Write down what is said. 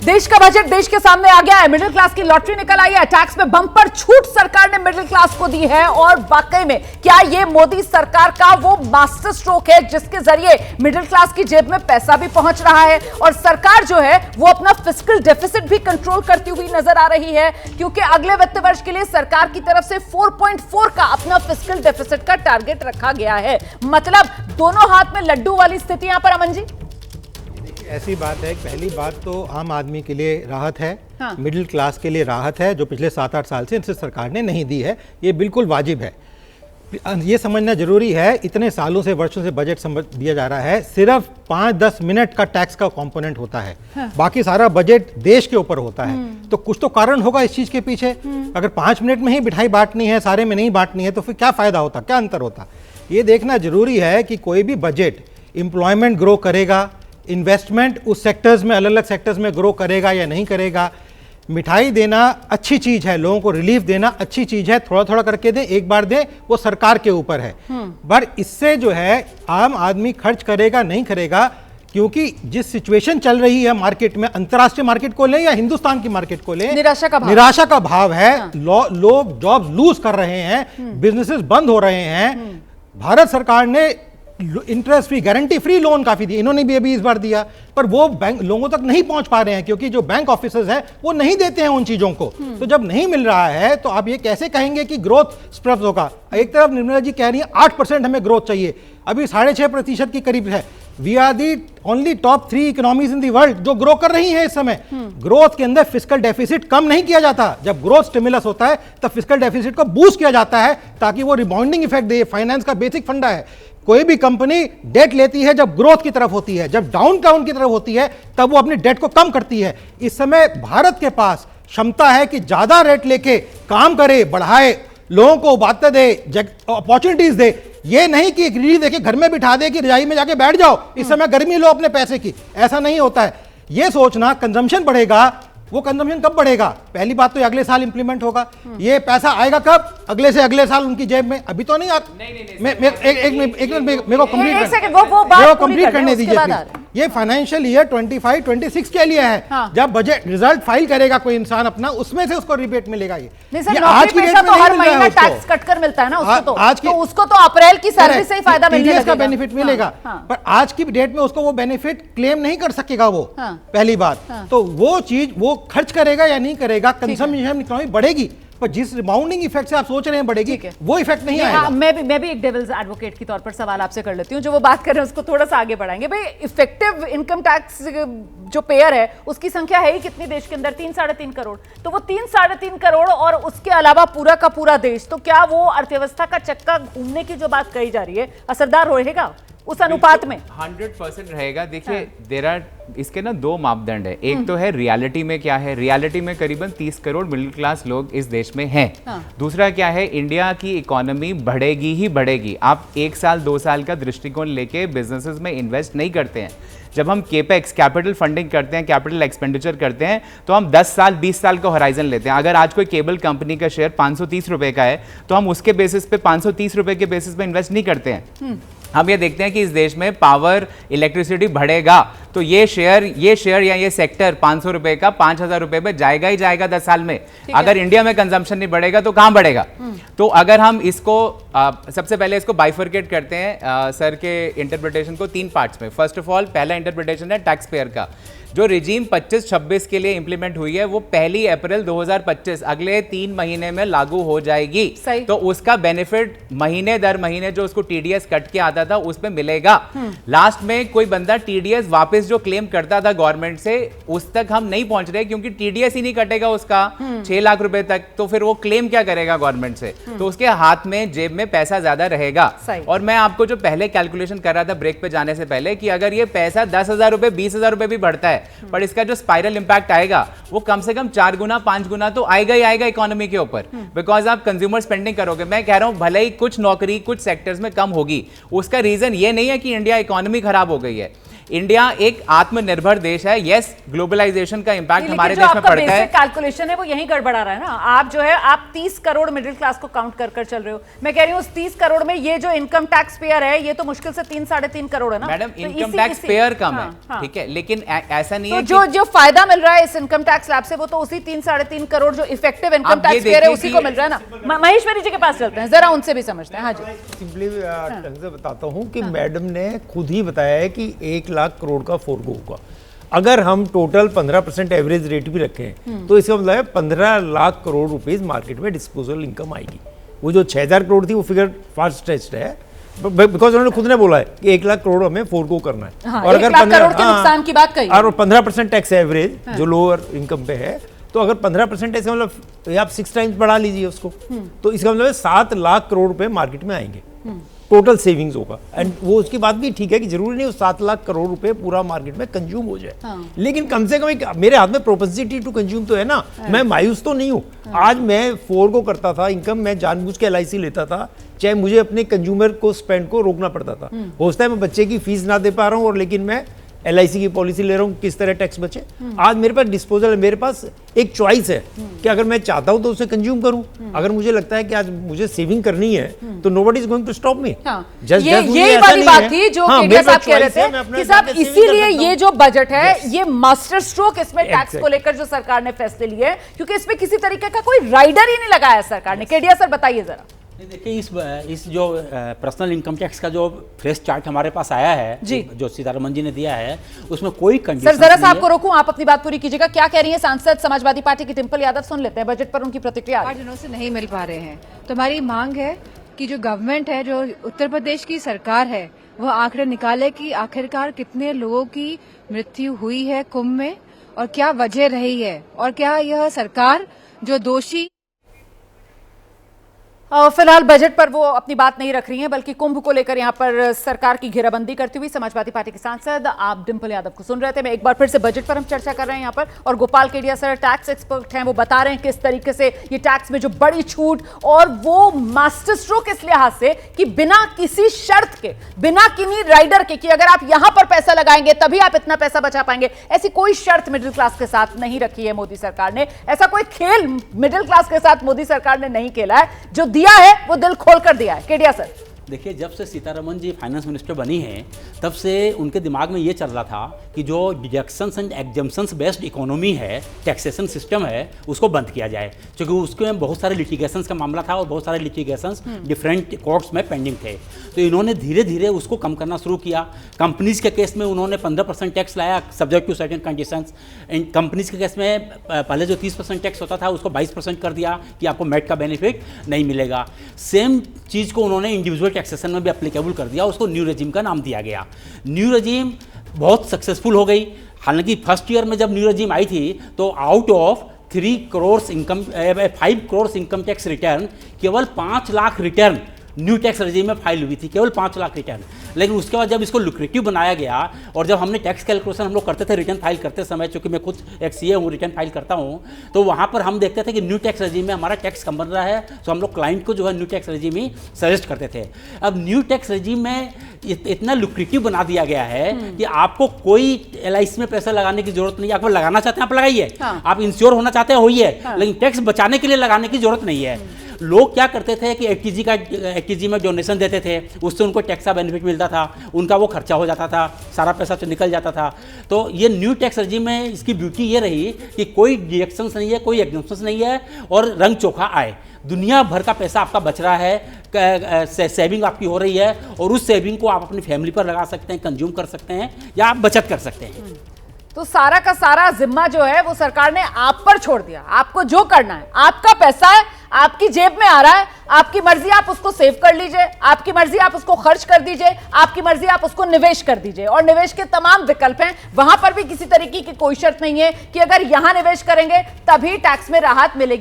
देश का बजट देश के सामने आ गया है। मिडिल क्लास की लॉटरी निकल आई है। टैक्स में बम्पर छूट सरकार ने मिडिल क्लास को दी है। और वाकई में क्या ये मोदी सरकार का वो मास्टर स्ट्रोक है जिसके जरिए मिडिल क्लास की जेब में पैसा भी पहुंच रहा है और सरकार जो है वो अपना फिस्कल डेफिसिट भी कंट्रोल करती हुई नजर आ रही है, क्योंकि अगले वित्त वर्ष के लिए सरकार की तरफ से 4.4 का अपना फिस्कल डेफिसिट का टारगेट रखा गया है। मतलब दोनों हाथ में लड्डू वाली स्थिति यहां पर। अमन जी, ऐसी बात है, पहली बात तो आम आदमी के लिए राहत है, हाँ। मिडिल क्लास के लिए राहत है जो पिछले 7-8 साल से इनसे सरकार ने नहीं दी है। ये बिल्कुल वाजिब है। ये समझना जरूरी है, इतने सालों से वर्षों से बजट दिया जा रहा है, सिर्फ 5-10 मिनट का टैक्स का कंपोनेंट होता है, हाँ। बाकी सारा बजट देश के ऊपर होता है। तो कुछ तो कारण होगा इस चीज के पीछे। अगर 5 मिनट में ही मिठाई बांटनी है, सारे में नहीं बांटनी है, तो फिर क्या फायदा होता, क्या अंतर होता। ये देखना जरूरी है कि कोई भी बजट एम्प्लॉयमेंट ग्रो करेगा, इन्वेस्टमेंट उस सेक्टर्स में, अलग अलग सेक्टर्स में ग्रो करेगा या नहीं करेगा। मिठाई देना अच्छी चीज है, लोगों को रिलीफ देना अच्छी चीज है, थोड़ा थोड़ा करके दें, एक बार दें, वो सरकार के ऊपर है। पर इससे जो है आम आदमी खर्च करेगा नहीं करेगा, क्योंकि जिस सिचुएशन चल रही है मार्केट में, अंतर्राष्ट्रीय मार्केट को लें या हिंदुस्तान की मार्केट को लें, निराशा का भाव है। हाँ। लोग जॉब लूज कर रहे हैं, बिजनेसेस बंद हो रहे हैं। भारत सरकार ने interest free, guarantee free loan काफी दिए, इन्होंने भी अभी इस बार दिया, पर वो बैंक लोगों तक नहीं पहुंच पा रहे हैं, क्योंकि जो बैंक ऑफिसर्स हैं वो नहीं देते हैं उन चीजों को। तो जब नहीं मिल रहा है तो आप ये कैसे कहेंगे कि ग्रोथ स्प्रप्ट होगा। एक तरफ निर्मला जी कह रही है 8% हमें ग्रोथ चाहिए, अभी 6.5% के करीब है। We are the only top 3 economies in the world जो ग्रो कर रही हैं इस समय। ग्रोथ के अंदर फिस्कल डेफिसिट कम नहीं किया जाता। जब ग्रोथ स्टिमुलस होता है तब फिस्कल डेफिसिट को बूस्ट किया जाता है ताकि वो रिबाउंडिंग इफेक्ट दे। फाइनेंस का बेसिक फंडा है। कोई भी कंपनी डेट लेती है जब ग्रोथ की तरफ होती है, जब डाउन टाउन की तरफ होती है तब वो अपनी डेट को कम करती है। इस समय भारत के पास क्षमता है कि ज्यादा रेट लेके काम करे, बढ़ाए, लोगों को बातें दे, अपॉर्चुनिटीज दे। ये नहीं कि एक रीढ़ी देके घर में बिठा दे कि रजाई में जाके बैठ जाओ, इस समय गर्मी लो अपने पैसे की, ऐसा नहीं होता है। ये सोचना कंजम्पशन बढ़ेगा, वो कंजम्पशन कब बढ़ेगा? पहली बात तो अगले साल इंप्लीमेंट होगा। ये पैसा आएगा कब? अगले से अगले साल उनकी जेब में। अभी तो नहीं यार, मेरे को कंप्लीट करने दीजिए। ये फाइनेंशियल ईयर 25-26 के लिए है। हाँ। जब बजट रिजल्ट फाइल करेगा कोई इंसान अपना, उसमें से उसको रिबेट मिलेगा। ये आज की डेट में तो हर महीना टैक्स कट कर मिलता है ना उसको, तो उसको तो अप्रैल की सैलरी से ही फायदा मिलने लगेगा, का बेनिफिट मिलेगा। पर आज की डेट में उसको वो बेनिफिट क्लेम नहीं कर सकेगा वो। पहली बात तो वो चीज वो खर्च करेगा या नहीं करेगा, कंजम्पशन इकोनॉमी बढ़ेगी, पर जिस रिबाउंडिंग इफेक्ट से आप सोच रहे हैं बढ़ेगी, वो इफेक्ट नहीं आएगा। मैं भी एक डेविल्स एडवोकेट के तौर पर सवाल आपसे कर लेती हूं। जो वो बात कर रहे हैं उसको थोड़ा सा आगे बढ़ाएंगे। भाई, इफेक्टिव इनकम टैक्स जो पेयर है उसकी संख्या है ही कितनी देश के अंदर? 3-3.5 करोड़। तो वो 3-3.5 करोड़ और उसके अलावा पूरा का पूरा देश, तो क्या वो अर्थव्यवस्था का चक्का घूमने की जो बात कही जा रही है असरदार रहेगा उस अनुपात में? 100% रहेगा। देखिए, देयर आर इसके ना 2 मापदंड है। एक तो है रियलिटी में क्या है। रियलिटी में करीबन 30 करोड़ मिडिल क्लास लोग इस देश में हैं। दूसरा क्या है, इंडिया की इकोनॉमी बढ़ेगी ही बढ़ेगी। आप 1 साल 2 साल का दृष्टिकोण लेके बिजनेसेस में इन्वेस्ट नहीं करते हैं। जब हम केपेक्स, कैपिटल फंडिंग करते हैं, कैपिटल एक्सपेंडिचर करते हैं, तो हम 10 साल 20 साल का होराइजन लेते हैं। अगर आज कोई केबल कंपनी का शेयर 530 रुपए का है तो हम उसके बेसिस पे 530 रुपए के बेसिस पे इन्वेस्ट नहीं करते हैं। हम ये देखते हैं कि इस देश में पावर, इलेक्ट्रिसिटी बढ़ेगा तो ये शेयर या ये सेक्टर 500 रुपए का 5000 रुपए पे जाएगा ही जाएगा 10 साल में। अगर इंडिया में कंजम्पशन नहीं बढ़ेगा तो कहां बढ़ेगा? तो अगर हम इसको सबसे पहले इसको बाइफर्केट करते हैं सर के इंटरप्रिटेशन को 3 पार्ट्स में। फर्स्ट ऑफ ऑल, पहला इंटरप्रिटेशन है टैक्स पेयर का। जो रिजीम 25-26 के लिए इंप्लीमेंट हुई है वो 1 अप्रैल 2025 अगले 3 महीने में लागू हो जाएगी। तो उसका बेनिफिट महीने दर महीने जो उसको टीडीएस कट के आता था उस पे मिलेगा। लास्ट में कोई बंदा टीडीएस वापस जो क्लेम करता था गवर्नमेंट से, उस तक हम नहीं पहुंच रहे क्योंकि टीडीएस ही नहीं कटेगा उसका 6 लाख रुपए तक। तो फिर वो क्लेम क्या करेगा गवर्नमेंट से? तो उसके हाथ में, जेब में पैसा ज्यादा रहेगा। और मैं आपको जो पहले कैलकुलेशन कर रहा था ब्रेक पे जाने से पहले, कि अगर ये पैसा 10,000 रुपए 20,000 रुपए भी बढ़ता है, पर इसका जो स्पाइरल इंपैक्ट आएगा वो कम से कम 4 गुना 5 गुना तो आएगा ही आएगा इकोनॉमी के ऊपर। बिकॉज आप कंज्यूमर स्पेंडिंग करोगे। मैं कह रहा हूं भले ही कुछ नौकरी कुछ सेक्टर्स में कम होगी, उसका रीजन ये नहीं है कि इंडिया इकोनॉमी खराब हो गई है। इंडिया एक आत्मनिर्भर देश है। यस, ग्लोबलाइजेशन का इंपैक्ट हमारे जो देश में आपका पड़ता है। बेसिक कैलकुलेशन है वो यहीं गड़बड़ा रहा है ना। आप जो है आप 30 करोड़ मिडिल क्लास को काउंट कर चल रहे हो। मैं कह रही हूँ उस 30 करोड़ में ये जो इनकम टैक्स पेयर है ये तो मुश्किल से 3-3.5 करोड़ है ना मैडम, तो इनकम टैक्स पेयर कम है, हाँ। ठीक है, लेकिन ऐसा नहीं तो है जो फायदा मिल रहा है इस इनकम टैक्स स्लैब से वो तो उसी 3-3.5 करोड़ जो इफेक्टिव इनकम आप ये टैक्स पेयर है देखिए उसी कि- को मिल रहा है ना। महेश्वरी जी के पास चलते हैं, जरा उनसे भी समझते हैं। हाँ जी, सिंपली ढंग से बताता हूँ कि मैडम ने खुद ही बताया है कि 1 लाख करोड़ का फोरगो होगा। अगर हम टोटल 15% एवरेज रेट भी रखें तो इसका मतलब है 15 लाख करोड़ रुपीस मार्केट में डिस्पोजल इनकम आएगी। वो जो 6000 करोड़ थी वो फिगर फास्ट स्ट्रेच्ड है, बिकॉज उन्होंने खुद ने बोला है कि 1 लाख करोड़ हमें फोरगो करना है। हाँ, और 1 लाख करोड़ के नुकसान की बात कही। और 15% टैक्स एवरेज जो लोअर इनकम पे है, तो अगर 15% ऐसे मतलब आप 6 टाइम्स बढ़ा लीजिए उसको, तो इसका मतलब है 7 लाख करोड़ रुपए मार्केट में आएंगे, टोटल सेविंग्स होगा। एंड वो उसकी बात भी ठीक है कि जरूरी नहीं 7 लाख करोड़ रुपए पूरा मार्केट में कंज्यूम हो जाए, लेकिन कम से कम एक मेरे हाथ में प्रोपेंसिटी टू कंज्यूम तो है ना। मैं मायूस तो नहीं हूँ। आज मैं फोरगो करता था इनकम, मैं जानबूझ के LIC लेता था, चाहे मुझे अपने कंज्यूमर को स्पेंड को रोकना पड़ता था। हो सकता है मैं बच्चे की फीस ना दे पा रहा हूँ और लेकिन मैं LIC की पॉलिसी ले रहा हूँ, किस तरह टैक्स बचे। आज मेरे पास डिस्पोजल है, मेरे पास एक चॉइस है कि अगर मैं चाहता हूँ तो उसे कंज्यूम करूँ। अगर मुझे लगता है कि आज मुझे सेविंग करनी है तो nobody is going to stop me. यही वाली बात थी जो केडिया साहब कह रहे थे कि साहब इसीलिए ये जो बजट है ये मास्टर स्ट्रोक इसमें टैक्स को लेकर जो सरकार ने फैसले लिए हैं, क्योंकि इसमें किसी तरीके का कोई राइडर ही नहीं लगाया सरकार ने। केडिया सर बताइए जरा। देखिए, इस जो पर्सनल इनकम टैक्स का जो फ्रेश चार्ट हमारे पास आया है जी, जो सीतारमन जी ने दिया है, उसमें कोई कंडीशन सर जरा सा आपको रोकूं, आप अपनी बात पूरी कीजिएगा। क्या कह रही है सांसद समाजवादी पार्टी की डिंपल यादव? सुन लेते हैं बजट पर उनकी प्रतिक्रिया। 8 दिनों से नहीं मिल पा रहे हैं, तो हमारी मांग है कि जो गवर्नमेंट है, जो उत्तर प्रदेश की सरकार है, वह आंकड़े निकाले कि आखिरकार कितने लोगों की मृत्यु हुई है कुंभ में और क्या वजह रही है, और क्या यह सरकार जो दोषी फिलहाल बजट पर वो अपनी बात नहीं रख रही हैं, बल्कि कुंभ को लेकर यहां पर सरकार की घेराबंदी करती हुई समाजवादी पार्टी के सांसद आप डिंपल यादव को सुन रहे थे। मैं एक बार फिर से बजट पर हम चर्चा कर रहे हैं यहां पर, और Gopal Kedia sir tax expert हैं, वो बता रहे हैं किस तरीके से ये टैक्स में जो बड़ी छूट, और वो मास्टर स्ट्रोक इस लिहाज से कि बिना किसी शर्त के, बिना किन्हीं राइडर के कि अगर आप यहां पर पैसा लगाएंगे तभी आप इतना पैसा बचा पाएंगे, ऐसी कोई शर्त मिडिल क्लास के साथ नहीं रखी है मोदी सरकार ने। ऐसा कोई खेल मिडिल क्लास के साथ मोदी सरकार ने नहीं खेला है, जो दिया है वो दिल खोल कर दिया है। केडिया सर, देखिए, जब से सीतारमन जी फाइनेंस मिनिस्टर बनी हैं, तब से उनके दिमाग में ये चल रहा था कि जो deductions and exemptions based economy है, टैक्सेशन सिस्टम है, उसको बंद किया जाए, क्योंकि उसके में बहुत सारे लिटिगेशंस का मामला था और बहुत सारे लिटिगेशंस डिफरेंट कोर्ट्स में पेंडिंग थे। तो इन्होंने धीरे धीरे उसको कम करना शुरू किया। कंपनीज के केस में उन्होंने 15% टैक्स लाया subject to certain conditions. And companies के केस में पहले जो 30% टैक्स होता था उसको 22% कर दिया कि आपको मैट का बेनिफिट नहीं मिलेगा। सेम चीज़ को उन्होंने इंडिविजुअल टैक्सेशन में भी एप्लीकेबल कर दिया, उसको न्यू रेजिम का नाम दिया गया। न्यू रेजिम बहुत सक्सेसफुल हो गई। हालांकि फर्स्ट ईयर में जब न्यू रेजिम आई थी तो out of 5 crore income tax return केवल 5 lakh return new tax regime में फाइल हुई थी, केवल 5 लाख रिटर्न। लेकिन उसके बाद जब इसको लुक्रेटिव बनाया गया और जब हमने टैक्स कैलकुलेशन हम लोग करते थे रिटर्न फाइल करते समय, चूंकि मैं खुद एक CA हूँ, रिटर्न फाइल करता हूँ, तो वहाँ पर हम देखते थे कि न्यू टैक्स रेजिम में हमारा टैक्स कम बन रहा है, तो हम लोग क्लाइंट को जो है न्यू टैक्स रेजिम ही सजेस्ट करते थे। अब न्यू टैक्स रेजिम में इतना लुक्रेटिव बना दिया गया है कि आपको कोई LIC में पैसा लगाने की जरूरत नहीं है। आप लगाना चाहते हैं आप लगाइए, आप इंश्योर होना चाहते हैं होइए, लेकिन टैक्स बचाने के लिए लगाने की जरूरत नहीं है। लोग क्या करते थे कि 8TG में डोनेशन देते थे, उससे उनको टैक्स का बेनिफिट मिलता था, उनका वो खर्चा हो जाता था, सारा पैसा तो निकल जाता था। तो ये न्यू टैक्स रेजिम में इसकी ब्यूटी ये रही कि कोई डिडक्शंस नहीं है, कोई एग्जम्पशंस नहीं है, और रंग चोखा आए। दुनिया भर का पैसा आपका बच रहा है, सेविंग आपकी हो रही है, और उस सेविंग को आप अपनी फैमिली पर लगा सकते हैं, कंज्यूम कर सकते हैं, या आप बचत कर सकते हैं। तो सारा का सारा जिम्मा जो है वो सरकार ने आप पर छोड़ दिया। आपको जो करना है, आपका पैसा है, आपकी जेब में आ रहा है, आपकी मर्जी आप उसको सेव कर लीजिए, आपकी मर्जी आप उसको खर्च कर दीजिए, आपकी मर्जी आप उसको निवेश कर दीजिए, और निवेश के तमाम विकल्प हैं। वहां पर भी किसी तरीके की कोई शर्त नहीं है कि अगर यहां निवेश करेंगे तभी टैक्स में राहत मिलेगी।